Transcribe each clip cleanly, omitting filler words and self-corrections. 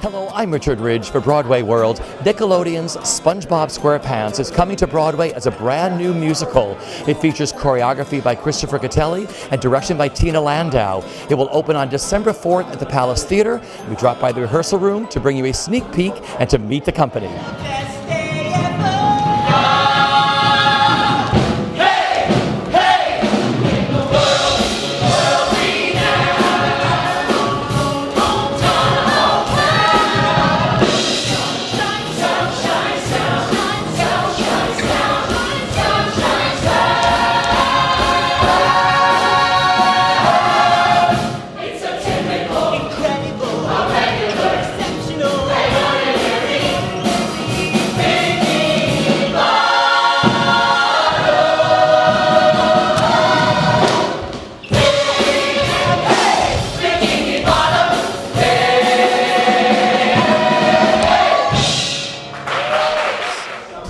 Hello, I'm Richard Ridge for Broadway World. Nickelodeon's SpongeBob SquarePants is coming to Broadway as a brand new musical. It features choreography by Christopher Catelli and direction by Tina Landau. It will open on December 4th at the Palace Theater. We drop by the rehearsal room to bring you a sneak peek and to meet the company.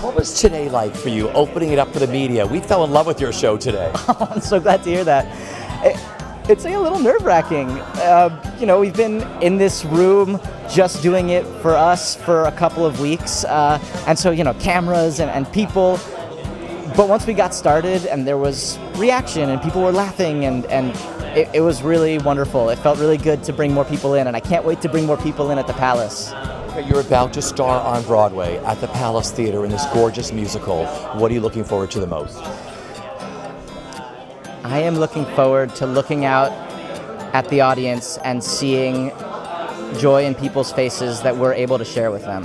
What was today like for you, opening it up for the media? We fell in love with your show today. Oh, I'm so glad to hear that. It's a little nerve-wracking. We've been in this room just doing it for us for a couple of weeks. And so, cameras and people. But once we got started and there was reaction and people were laughing and it was really wonderful. It felt really good to bring more people in, and I can't wait to bring more people in at the Palace. You're about to star on Broadway at the Palace Theater in this gorgeous musical. What are you looking forward to the most? I am looking forward to looking out at the audience and seeing joy in people's faces that we're able to share with them.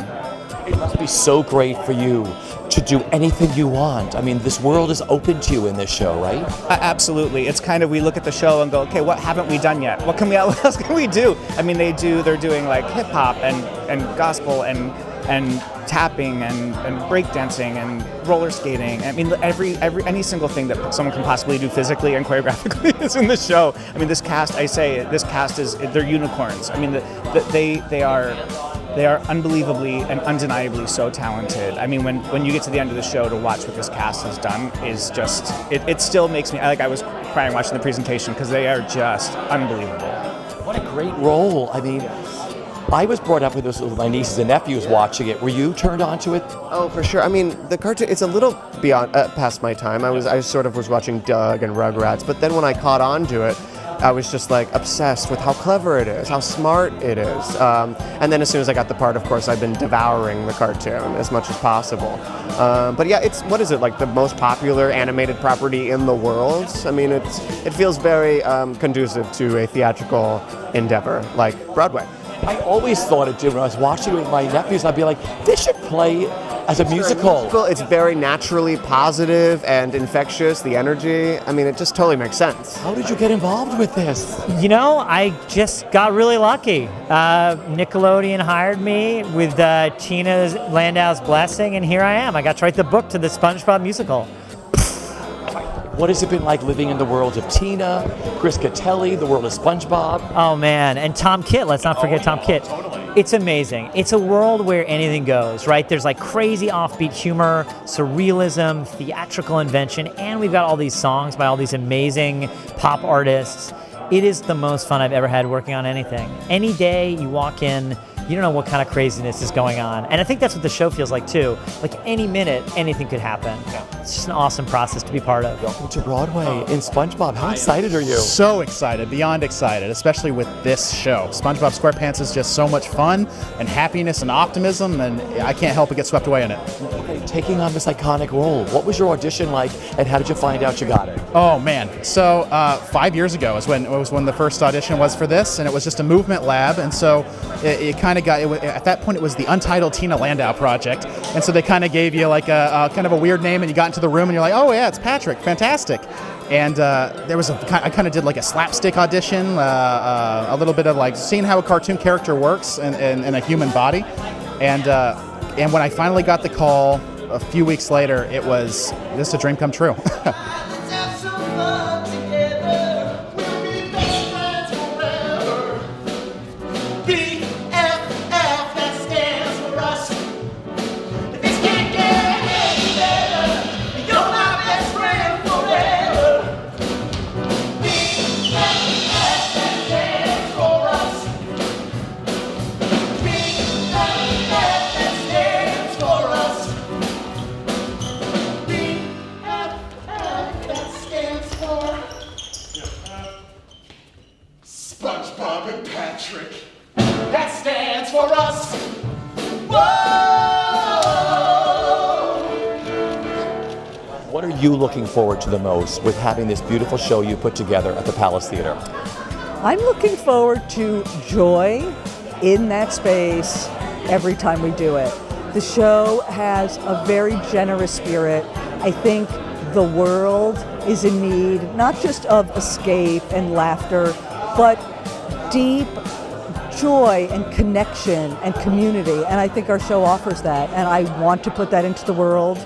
It must be so great for you to do anything you want. I mean, this world is open to you in this show, right? Absolutely. It's kind of, we look at the show and go, okay, what haven't we done yet? What else can we do? I mean, they're doing like hip hop and gospel and tapping and breakdancing and roller skating. I mean, any single thing that someone can possibly do physically and choreographically is in the show. I mean, this cast they're unicorns. I mean, they are unbelievably and undeniably so talented. I mean, when you get to the end of the show to watch what this cast has done is just, it still makes me, I was crying watching the presentation because they are just unbelievable. What a great role. I mean, I was brought up with this with my nieces and nephews watching it. Were you turned on to it? Oh, for sure. I mean, the cartoon, it's a little beyond, past my time. I sort of was watching Doug and Rugrats, but then when I caught on to it, I was just like obsessed with how clever it is, how smart it is. And then as soon as I got the part, of course, I've been devouring the cartoon as much as possible. But yeah, it's, what is it, like the most popular animated property in the world? I mean, it feels very conducive to a theatrical endeavor like Broadway. I always thought it did. When I was watching it with my nephews, I'd be like, this should play as a musical. It's very naturally positive and infectious, the energy. I mean, it just totally makes sense. How did you get involved with this? I just got really lucky. Nickelodeon hired me with Tina Landau's blessing, and here I am. I got to write the book to the SpongeBob musical. What has it been like living in the world of Tina, Chris Catelli, the world of SpongeBob? Oh man, and Tom Kitt, let's not forget Tom Kitt. It's amazing. It's a world where anything goes, right? There's like crazy offbeat humor, surrealism, theatrical invention, and we've got all these songs by all these amazing pop artists. It is the most fun I've ever had working on anything. Any day you walk in, you don't know what kind of craziness is going on. And I think that's what the show feels like too. Like any minute, anything could happen. It's just an awesome process to be part of. Welcome to Broadway in SpongeBob. How excited are you? So excited, beyond excited, especially with this show. SpongeBob SquarePants is just so much fun and happiness and optimism, and I can't help but get swept away in it. Okay, taking on this iconic role, what was your audition like, and how did you find out you got it? Oh man, so 5 years ago was when the first audition was for this, and it was just a movement lab, and so it kind of got, at that point it was the Untitled Tina Landau Project, and so they kind of gave you like a kind of a weird name, and you got into the room and you're like, oh yeah, it's Patrick, fantastic. And I kind of did like a slapstick audition, a little bit of like seeing how a cartoon character works in a human body, and when I finally got the call a few weeks later, it was just a dream come true. for us. What are you looking forward to the most with having this beautiful show you put together at the Palace Theater? I'm looking forward to joy in that space every time we do it. The show has a very generous spirit. I think the world is in need not just of escape and laughter, but deep joy and connection and community. And I think our show offers that. And I want to put that into the world.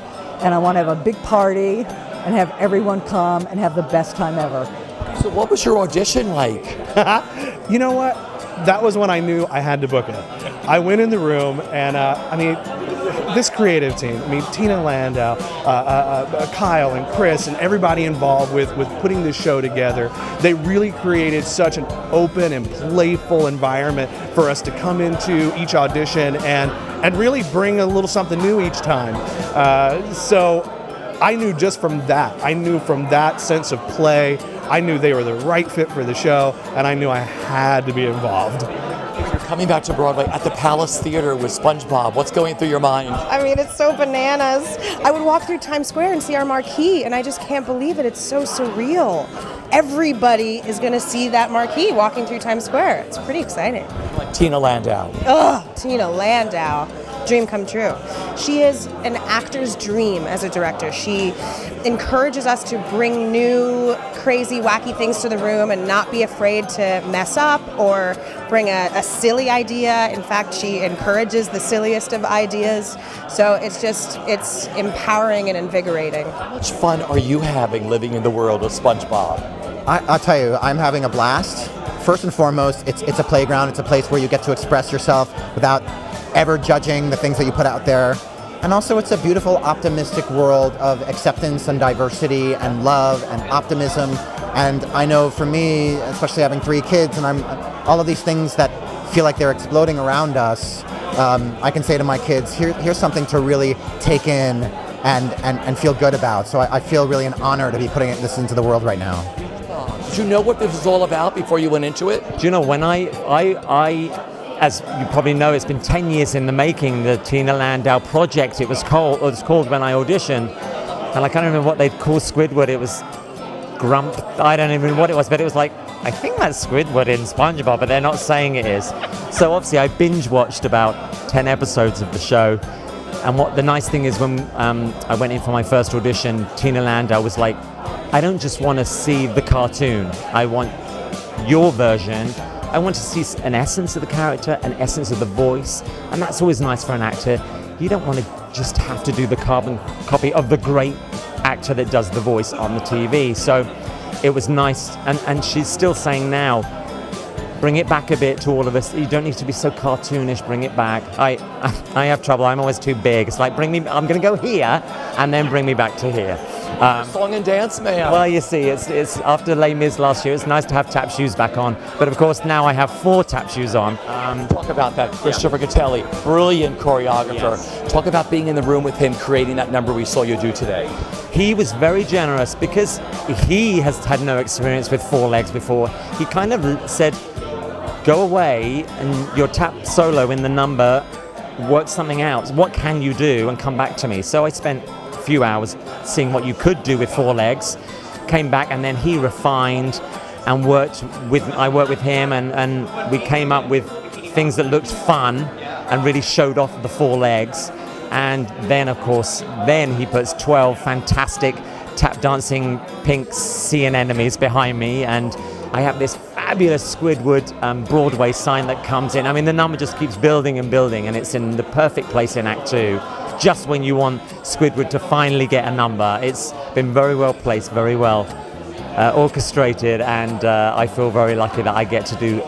And I want to have a big party and have everyone come and have the best time ever. So what was your audition like? You know what? That was when I knew I had to book it. I went in the room and this creative team, Tina Landau, Kyle and Chris and everybody involved with putting this show together, they really created such an open and playful environment for us to come into each audition and really bring a little something new each time. So I knew just from that sense of play, I knew they were the right fit for the show, and I knew I had to be involved. You're coming back to Broadway at the Palace Theater with SpongeBob. What's going through your mind? I mean, it's so bananas. I would walk through Times Square and see our marquee, and I just can't believe it. It's so surreal. Everybody is going to see that marquee walking through Times Square. It's pretty exciting. Like Tina Landau. Ugh, Tina Landau. Dream come true. She is an actor's dream as a director. She encourages us to bring new, crazy, wacky things to the room and not be afraid to mess up or bring a silly idea. In fact, she encourages the silliest of ideas. So it's empowering and invigorating. How much fun are you having living in the world of SpongeBob? I'll tell you, I'm having a blast. First and foremost, it's a playground. It's a place where you get to express yourself without ever judging the things that you put out there. And also it's a beautiful, optimistic world of acceptance and diversity and love and optimism. And I know for me, especially having 3 kids, and all of these things that feel like they're exploding around us, I can say to my kids, here's something to really take in and feel good about. So I feel really an honor to be putting this into the world right now. Did you know what this was all about before you went into it? Do you know, when I as you probably know, it's been 10 years in the making, the Tina Landau project, it was called when I auditioned. And I can't remember what they'd call Squidward. It was Grump, I don't even know what it was, but it was like, I think that's Squidward in SpongeBob, but they're not saying it is. So obviously I binge watched about 10 episodes of the show. And what the nice thing is, when I went in for my first audition, Tina Landau was like, I don't just want to see the cartoon, I want your version. I want to see an essence of the character, an essence of the voice, and that's always nice for an actor. You don't want to just have to do the carbon copy of the great actor that does the voice on the TV. So it was nice, and she's still saying now, bring it back a bit to all of us. You don't need to be so cartoonish, bring it back. I have trouble, I'm always too big. It's like, I'm going to go here, and then bring me back to here. Song and dance man. Well, you see, it's after Les Mis last year, it's nice to have tap shoes back on. But of course, now I have 4 tap shoes on. Talk about that, Christopher Catelli, brilliant choreographer. Yes. Talk about being in the room with him, creating that number we saw you do today. He was very generous because he has had no experience with 4 legs before. He kind of said, go away and your tap solo in the number, work something out. What can you do? And come back to me. So I spent few hours seeing what you could do with 4 legs, came back, and then he refined and I worked with him, and we came up with things that looked fun and really showed off the 4 legs. And then of course he puts 12 fantastic tap dancing pink sea anemones behind me, and I have this fabulous Squidward Broadway sign that comes in. I mean, the number just keeps building and building, and it's in the perfect place in Act 2. Just when you want Squidward to finally get a number. It's been very well placed, very well orchestrated, and I feel very lucky that I get to do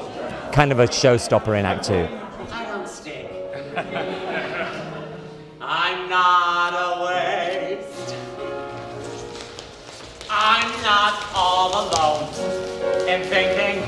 kind of a showstopper in Act 2. I don't stink. I'm not a waste. I'm not all alone in thinking